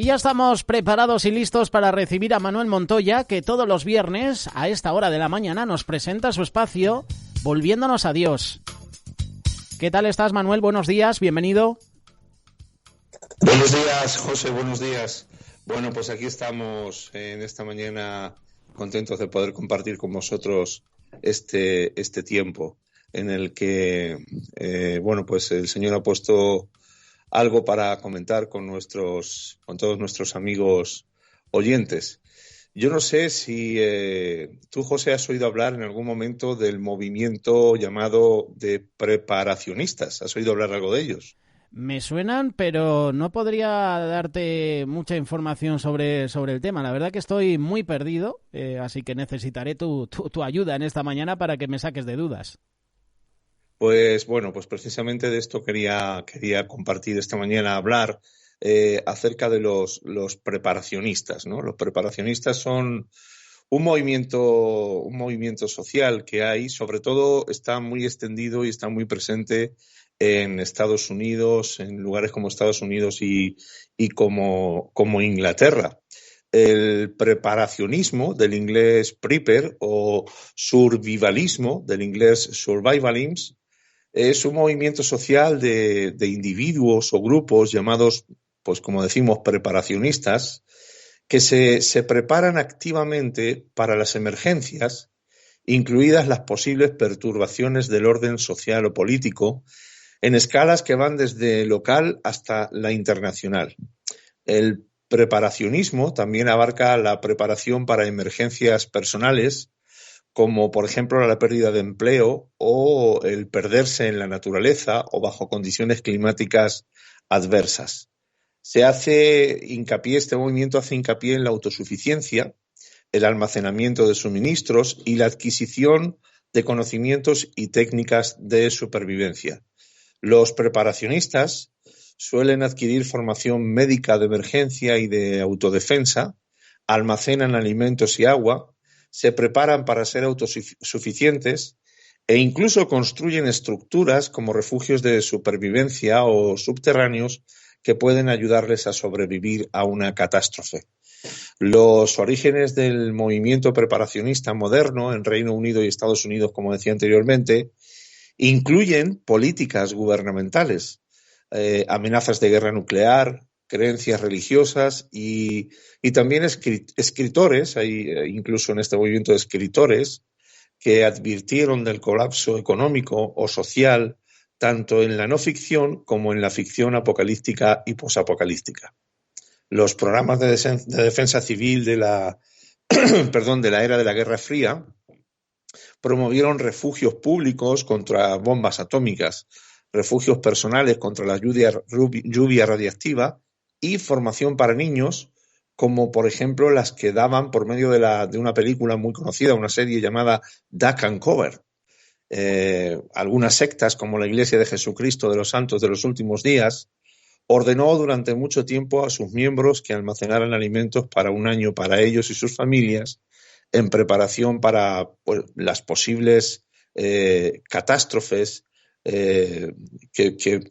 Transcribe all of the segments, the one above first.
Y ya estamos preparados y listos para recibir a Manuel Montoya, que todos los viernes a esta hora de la mañana nos presenta su espacio Volviéndonos a Dios. ¿Qué tal estás, Manuel? Buenos días, bienvenido. Buenos días, José, buenos días. Bueno, pues aquí estamos en esta mañana contentos de poder compartir con vosotros este tiempo en el que, pues el Señor ha puesto algo para comentar con todos nuestros amigos oyentes. Yo no sé si tú, José, has oído hablar en algún momento del movimiento llamado de preparacionistas. ¿Has oído hablar algo de ellos? Me suenan, pero no podría darte mucha información sobre el tema. La verdad que estoy muy perdido, así que necesitaré tu ayuda en esta mañana para que me saques de dudas. Pues bueno, pues precisamente de esto quería compartir esta mañana, hablar acerca de los preparacionistas, ¿no? Los preparacionistas son un movimiento social que hay, sobre todo está muy extendido y está muy presente en Estados Unidos, en lugares como Estados Unidos y como Inglaterra. El preparacionismo, del inglés prepper, o survivalismo, del inglés survivalism, es un movimiento social de individuos o grupos llamados, pues como decimos, preparacionistas, que se preparan activamente para las emergencias, incluidas las posibles perturbaciones del orden social o político, en escalas que van desde local hasta la internacional. El preparacionismo también abarca la preparación para emergencias personales, como por ejemplo la pérdida de empleo o el perderse en la naturaleza o bajo condiciones climáticas adversas. Este movimiento hace hincapié en la autosuficiencia, el almacenamiento de suministros y la adquisición de conocimientos y técnicas de supervivencia. Los preparacionistas suelen adquirir formación médica de emergencia y de autodefensa, almacenan alimentos y agua, se preparan para ser autosuficientes e incluso construyen estructuras como refugios de supervivencia o subterráneos que pueden ayudarles a sobrevivir a una catástrofe. Los orígenes del movimiento preparacionista moderno en Reino Unido y Estados Unidos, como decía anteriormente, incluyen políticas gubernamentales, amenazas de guerra nuclear, creencias religiosas y también escritores, hay incluso en este movimiento escritores que advirtieron del colapso económico o social tanto en la no ficción como en la ficción apocalíptica y posapocalíptica. Los programas de defensa civil de la era de la Guerra Fría promovieron refugios públicos contra bombas atómicas, refugios personales contra la lluvia radiactiva y formación para niños, como por ejemplo las que daban por medio de una película muy conocida, una serie llamada Duck and Cover. Algunas sectas, como la Iglesia de Jesucristo de los Santos de los Últimos Días, ordenó durante mucho tiempo a sus miembros que almacenaran alimentos para un año para ellos y sus familias, en preparación para las posibles catástrofes que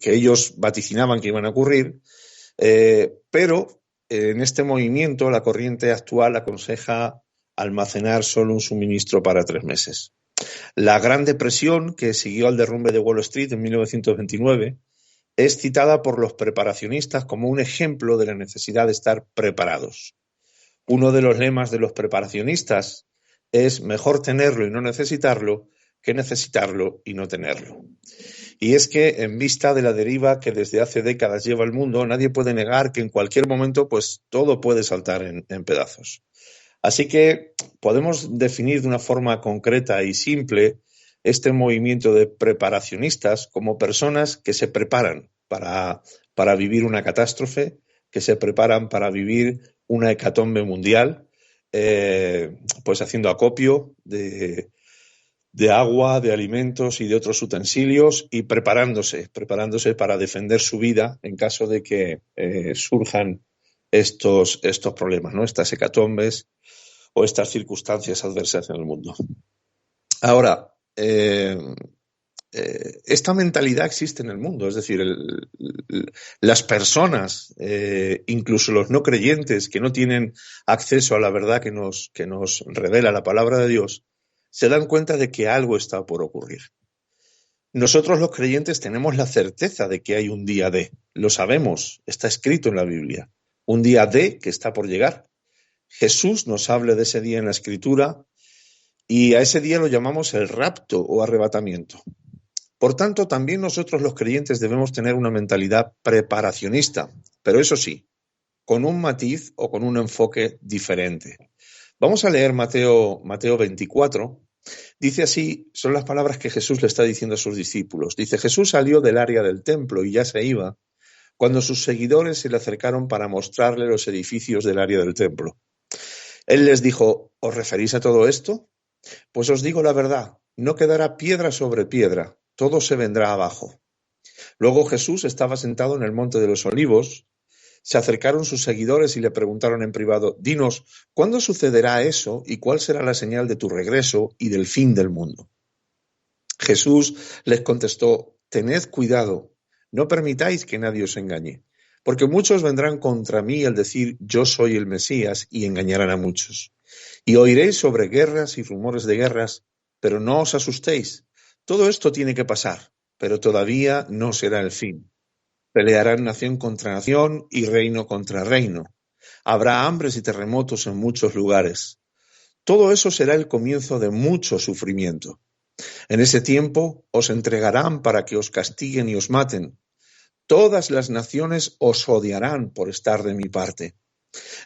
ellos vaticinaban que iban a ocurrir, pero en este movimiento la corriente actual aconseja almacenar solo un suministro para 3 meses. La Gran Depresión, que siguió al derrumbe de Wall Street en 1929, es citada por los preparacionistas como un ejemplo de la necesidad de estar preparados. Uno de los lemas de los preparacionistas es mejor tenerlo y no necesitarlo que necesitarlo y no tenerlo. Y es que en vista de la deriva que desde hace décadas lleva el mundo, nadie puede negar que en cualquier momento pues todo puede saltar en pedazos. Así que podemos definir de una forma concreta y simple este movimiento de preparacionistas como personas que se preparan para vivir una catástrofe, que se preparan para vivir una hecatombe mundial, pues haciendo acopio de agua, de alimentos y de otros utensilios y preparándose para defender su vida en caso de que surjan estos problemas, ¿no? Estas hecatombes o estas circunstancias adversas en el mundo. Ahora, esta mentalidad existe en el mundo, es decir, las personas, incluso los no creyentes que no tienen acceso a la verdad que nos revela la palabra de Dios, se dan cuenta de que algo está por ocurrir. Nosotros los creyentes tenemos la certeza de que hay un día D, lo sabemos, está escrito en la Biblia, un día D que está por llegar. Jesús nos habla de ese día en la Escritura y a ese día lo llamamos el rapto o arrebatamiento. Por tanto, también nosotros los creyentes debemos tener una mentalidad preparacionista, pero eso sí, con un matiz o con un enfoque diferente. Vamos a leer Mateo 24. Dice así, son las palabras que Jesús le está diciendo a sus discípulos. Dice, Jesús salió del área del templo y ya se iba, cuando sus seguidores se le acercaron para mostrarle los edificios del área del templo. Él les dijo, ¿os referís a todo esto? Pues os digo la verdad, no quedará piedra sobre piedra, todo se vendrá abajo. Luego Jesús estaba sentado en el monte de los Olivos. Se acercaron sus seguidores y le preguntaron en privado, dinos, ¿cuándo sucederá eso y cuál será la señal de tu regreso y del fin del mundo? Jesús les contestó, tened cuidado, no permitáis que nadie os engañe, porque muchos vendrán contra mí al decir, yo soy el Mesías, y engañarán a muchos. Y oiréis sobre guerras y rumores de guerras, pero no os asustéis. Todo esto tiene que pasar, pero todavía no será el fin. Pelearán nación contra nación y reino contra reino. Habrá hambres y terremotos en muchos lugares. Todo eso será el comienzo de mucho sufrimiento. En ese tiempo os entregarán para que os castiguen y os maten. Todas las naciones os odiarán por estar de mi parte.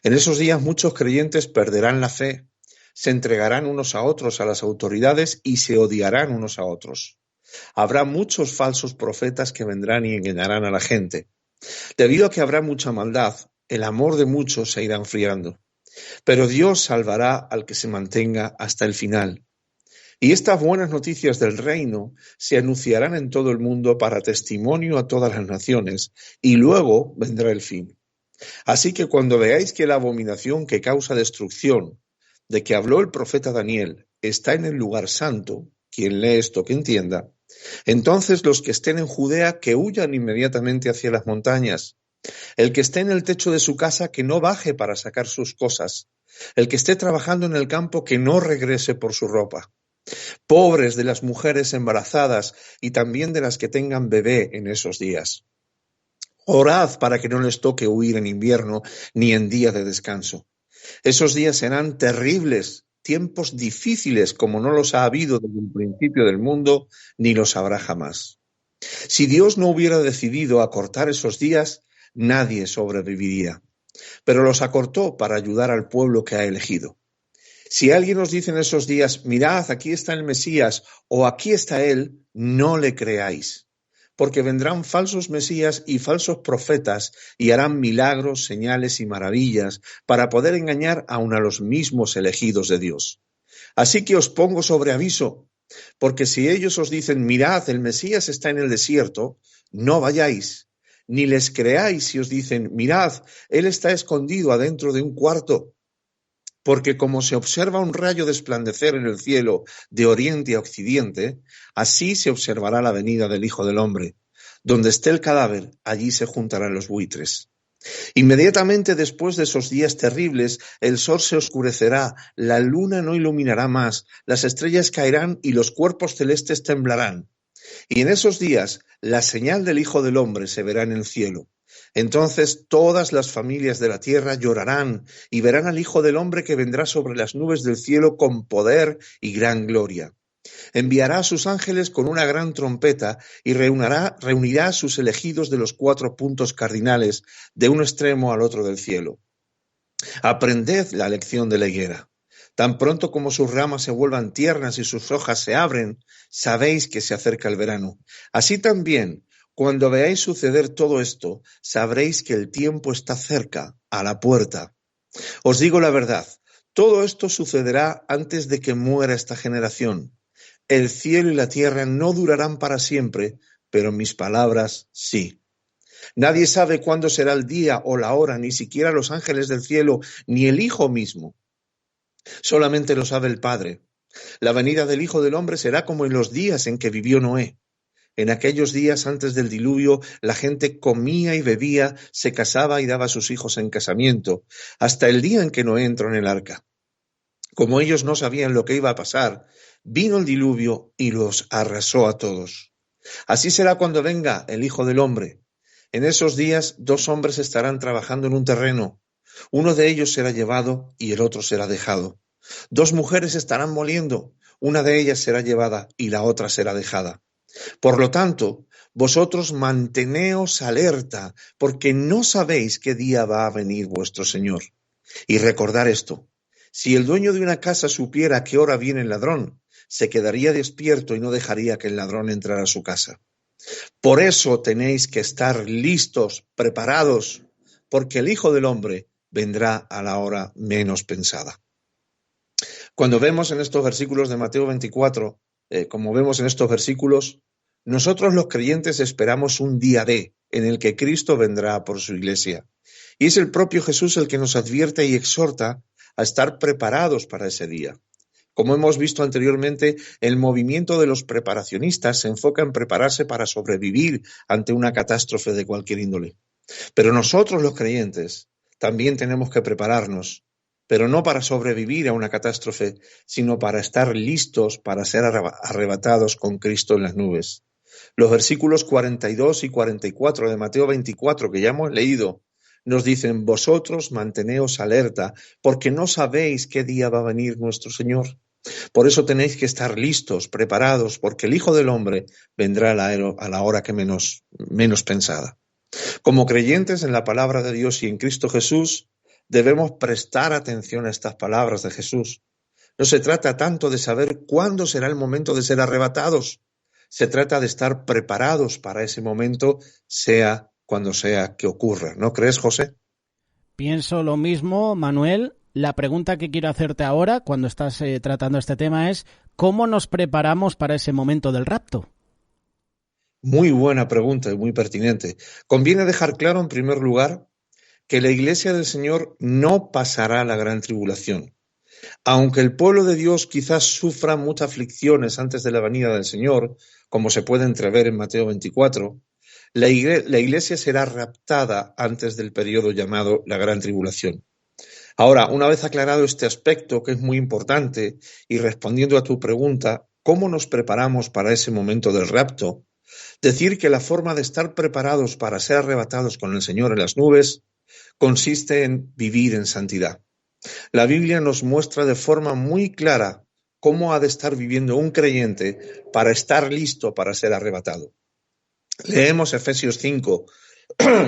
En esos días muchos creyentes perderán la fe, se entregarán unos a otros a las autoridades y se odiarán unos a otros. Habrá muchos falsos profetas que vendrán y engañarán a la gente. Debido a que habrá mucha maldad, el amor de muchos se irá enfriando. Pero Dios salvará al que se mantenga hasta el final. Y estas buenas noticias del reino se anunciarán en todo el mundo para testimonio a todas las naciones, y luego vendrá el fin. Así que cuando veáis que la abominación que causa destrucción, de que habló el profeta Daniel, está en el lugar santo, quien lee esto que entienda, entonces los que estén en Judea que huyan inmediatamente hacia las montañas. El que esté en el techo de su casa que no baje para sacar sus cosas. El que esté trabajando en el campo que no regrese por su ropa. Pobres de las mujeres embarazadas y también de las que tengan bebé en esos días. Orad para que no les toque huir en invierno ni en día de descanso. Esos días serán terribles, tiempos difíciles como no los ha habido desde el principio del mundo ni los habrá jamás. Si Dios no hubiera decidido acortar esos días, nadie sobreviviría. Pero los acortó para ayudar al pueblo que ha elegido. Si alguien os dice en esos días, mirad, aquí está el Mesías, o aquí está él, no le creáis. Porque vendrán falsos mesías y falsos profetas y harán milagros, señales y maravillas para poder engañar aun a los mismos elegidos de Dios. Así que os pongo sobre aviso, porque si ellos os dicen, mirad, el Mesías está en el desierto, no vayáis, ni les creáis si os dicen, mirad, él está escondido adentro de un cuarto. Porque como se observa un rayo desplandecer en el cielo de oriente a occidente, así se observará la venida del Hijo del Hombre. Donde esté el cadáver, allí se juntarán los buitres. Inmediatamente después de esos días terribles, el sol se oscurecerá, la luna no iluminará más, las estrellas caerán y los cuerpos celestes temblarán. Y en esos días, la señal del Hijo del Hombre se verá en el cielo. Entonces todas las familias de la tierra llorarán y verán al Hijo del Hombre que vendrá sobre las nubes del cielo con poder y gran gloria. Enviará a sus ángeles con una gran trompeta y reunirá a sus elegidos de los 4 puntos cardinales, de un extremo al otro del cielo. Aprended la lección de la higuera. Tan pronto como sus ramas se vuelvan tiernas y sus hojas se abren, sabéis que se acerca el verano. Así también, cuando veáis suceder todo esto, sabréis que el tiempo está cerca, a la puerta. Os digo la verdad, todo esto sucederá antes de que muera esta generación. El cielo y la tierra no durarán para siempre, pero mis palabras sí. Nadie sabe cuándo será el día o la hora, ni siquiera los ángeles del cielo, ni el Hijo mismo. Solamente lo sabe el Padre. La venida del Hijo del Hombre será como en los días en que vivió Noé. En aquellos días antes del diluvio, la gente comía y bebía, se casaba y daba a sus hijos en casamiento, hasta el día en que Noé entró en el arca. Como ellos no sabían lo que iba a pasar, vino el diluvio y los arrasó a todos. Así será cuando venga el Hijo del Hombre. En esos días 2 hombres estarán trabajando en un terreno. Uno de ellos será llevado y el otro será dejado. 2 mujeres estarán moliendo. Una de ellas será llevada y la otra será dejada. Por lo tanto, vosotros manteneos alerta, porque no sabéis qué día va a venir vuestro Señor. Y recordar esto: si el dueño de una casa supiera a qué hora viene el ladrón, se quedaría despierto y no dejaría que el ladrón entrara a su casa. Por eso tenéis que estar listos, preparados, porque el Hijo del Hombre vendrá a la hora menos pensada. Cuando vemos en estos versículos de Mateo 24, como vemos en estos versículos, nosotros los creyentes esperamos un día D en el que Cristo vendrá por su iglesia. Y es el propio Jesús el que nos advierte y exhorta a estar preparados para ese día. Como hemos visto anteriormente, el movimiento de los preparacionistas se enfoca en prepararse para sobrevivir ante una catástrofe de cualquier índole. Pero nosotros los creyentes también tenemos que prepararnos, pero no para sobrevivir a una catástrofe, sino para estar listos para ser arrebatados con Cristo en las nubes. Los versículos 42 y 44 de Mateo 24, que ya hemos leído, nos dicen: vosotros manteneos alerta, porque no sabéis qué día va a venir nuestro Señor. Por eso tenéis que estar listos, preparados, porque el Hijo del Hombre vendrá a la hora que menos pensada. Como creyentes en la palabra de Dios y en Cristo Jesús, debemos prestar atención a estas palabras de Jesús. No se trata tanto de saber cuándo será el momento de ser arrebatados. Se trata de estar preparados para ese momento, sea cuando sea que ocurra. ¿No crees, José? Pienso lo mismo, Manuel. La pregunta que quiero hacerte ahora, cuando estás tratando este tema, es ¿cómo nos preparamos para ese momento del rapto? Muy buena pregunta y muy pertinente. Conviene dejar claro, en primer lugar, que la Iglesia del Señor no pasará la gran tribulación. Aunque el pueblo de Dios quizás sufra muchas aflicciones antes de la venida del Señor, como se puede entrever en Mateo 24, la Iglesia será raptada antes del periodo llamado la gran tribulación. Ahora, una vez aclarado este aspecto, que es muy importante, y respondiendo a tu pregunta, ¿cómo nos preparamos para ese momento del rapto? Decir que la forma de estar preparados para ser arrebatados con el Señor en las nubes consiste en vivir en santidad. La Biblia nos muestra de forma muy clara cómo ha de estar viviendo un creyente para estar listo para ser arrebatado. Leemos Efesios 5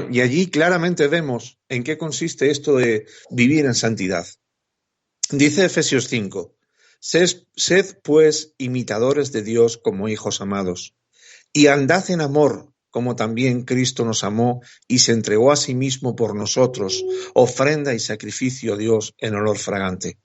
y allí claramente vemos en qué consiste esto de vivir en santidad. Dice Efesios 5: Sed pues imitadores de Dios como hijos amados, y andad en amor, como también Cristo nos amó y se entregó a sí mismo por nosotros, ofrenda y sacrificio a Dios en olor fragante.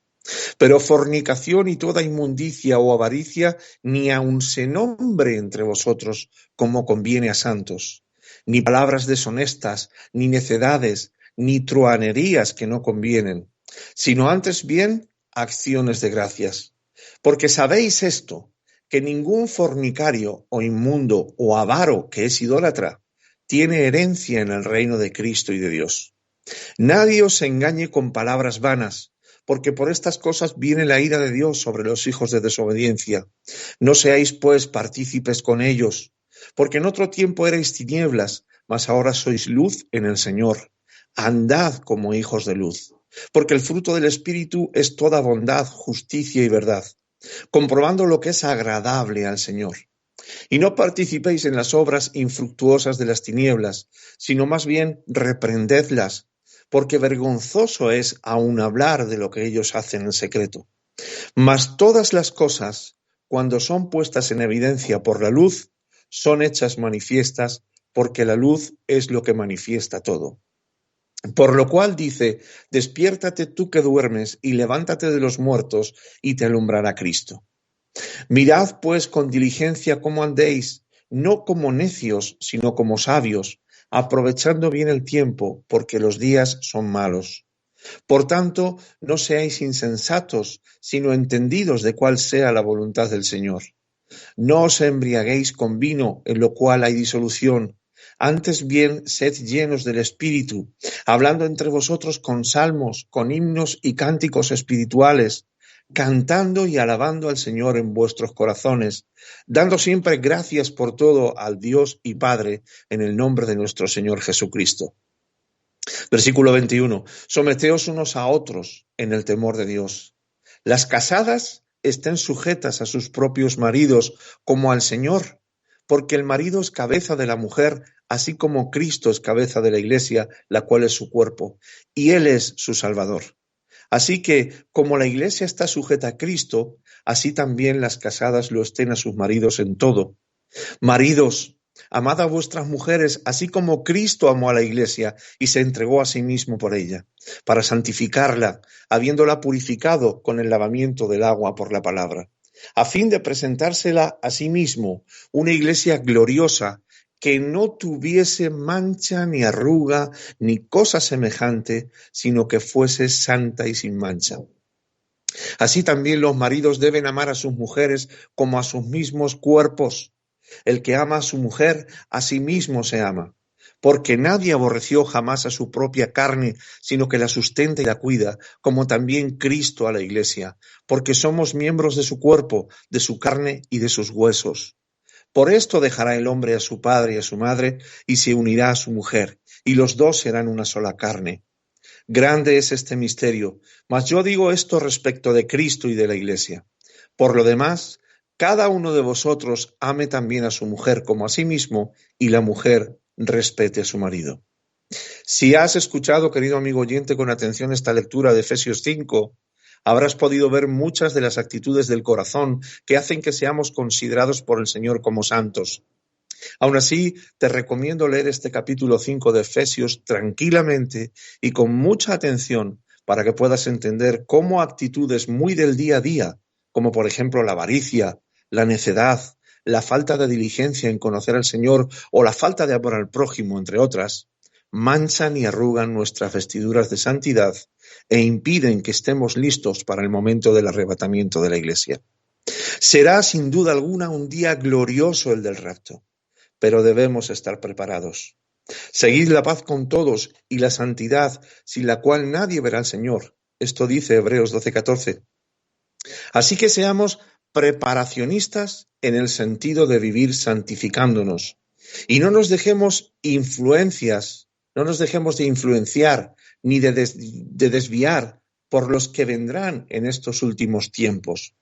Pero fornicación y toda inmundicia o avaricia ni aun se nombre entre vosotros, como conviene a santos, ni palabras deshonestas, ni necedades, ni truhanerías que no convienen, sino antes bien acciones de gracias. Porque sabéis esto, que ningún fornicario o inmundo o avaro que es idólatra tiene herencia en el reino de Cristo y de Dios. Nadie os engañe con palabras vanas, porque por estas cosas viene la ira de Dios sobre los hijos de desobediencia. No seáis pues partícipes con ellos, porque en otro tiempo erais tinieblas, mas ahora sois luz en el Señor. Andad como hijos de luz, porque el fruto del Espíritu es toda bondad, justicia y verdad, comprobando lo que es agradable al Señor. Y no participéis en las obras infructuosas de las tinieblas, sino más bien reprendedlas, porque vergonzoso es aún hablar de lo que ellos hacen en secreto. Mas todas las cosas, cuando son puestas en evidencia por la luz, son hechas manifiestas, porque la luz es lo que manifiesta todo. Por lo cual dice: despiértate tú que duermes y levántate de los muertos y te alumbrará Cristo. Mirad pues con diligencia cómo andéis, no como necios, sino como sabios, aprovechando bien el tiempo, porque los días son malos. Por tanto, no seáis insensatos, sino entendidos de cuál sea la voluntad del Señor. No os embriaguéis con vino, en lo cual hay disolución. Antes bien, sed llenos del Espíritu, hablando entre vosotros con salmos, con himnos y cánticos espirituales, cantando y alabando al Señor en vuestros corazones, dando siempre gracias por todo al Dios y Padre, en el nombre de nuestro Señor Jesucristo. Versículo 21. Someteos unos a otros en el temor de Dios. Las casadas estén sujetas a sus propios maridos como al Señor, porque el marido es cabeza de la mujer, así como Cristo es cabeza de la Iglesia, la cual es su cuerpo, y Él es su Salvador. Así que, como la Iglesia está sujeta a Cristo, así también las casadas lo estén a sus maridos en todo. Maridos, amad a vuestras mujeres, así como Cristo amó a la Iglesia y se entregó a sí mismo por ella, para santificarla, habiéndola purificado con el lavamiento del agua por la palabra, a fin de presentársela a sí mismo, una Iglesia gloriosa, que no tuviese mancha ni arruga ni cosa semejante, sino que fuese santa y sin mancha. Así también los maridos deben amar a sus mujeres como a sus mismos cuerpos. El que ama a su mujer, a sí mismo se ama, porque nadie aborreció jamás a su propia carne, sino que la sustenta y la cuida, como también Cristo a la Iglesia, porque somos miembros de su cuerpo, de su carne y de sus huesos. Por esto dejará el hombre a su padre y a su madre, y se unirá a su mujer, y los dos serán una sola carne. Grande es este misterio, mas yo digo esto respecto de Cristo y de la Iglesia. Por lo demás, cada uno de vosotros ame también a su mujer como a sí mismo, y la mujer respete a su marido. Si has escuchado, querido amigo oyente, con atención esta lectura de Efesios 5, habrás podido ver muchas de las actitudes del corazón que hacen que seamos considerados por el Señor como santos. Aún así, te recomiendo leer este capítulo 5 de Efesios tranquilamente y con mucha atención para que puedas entender cómo actitudes muy del día a día, como por ejemplo la avaricia, la necedad, la falta de diligencia en conocer al Señor o la falta de amor al prójimo, entre otras, manchan y arrugan nuestras vestiduras de santidad e impiden que estemos listos para el momento del arrebatamiento de la Iglesia. Será sin duda alguna un día glorioso el del rapto, pero debemos estar preparados. Seguid la paz con todos y la santidad, sin la cual nadie verá al Señor. Esto dice Hebreos 12:14. Así que seamos preparacionistas en el sentido de vivir santificándonos. Y no nos dejemos de influenciar ni de desviar por los que vendrán en estos últimos tiempos.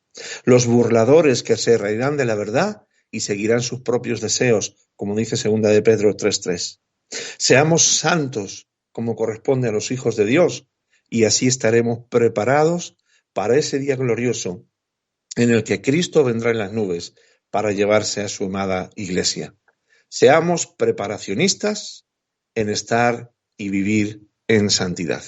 Los burladores que se reirán de la verdad y seguirán sus propios deseos, como dice 2 de Pedro 3:3. Seamos santos como corresponde a los hijos de Dios, y así estaremos preparados para ese día glorioso en el que Cristo vendrá en las nubes para llevarse a su amada Iglesia. Seamos preparacionistas en estar y vivir en santidad.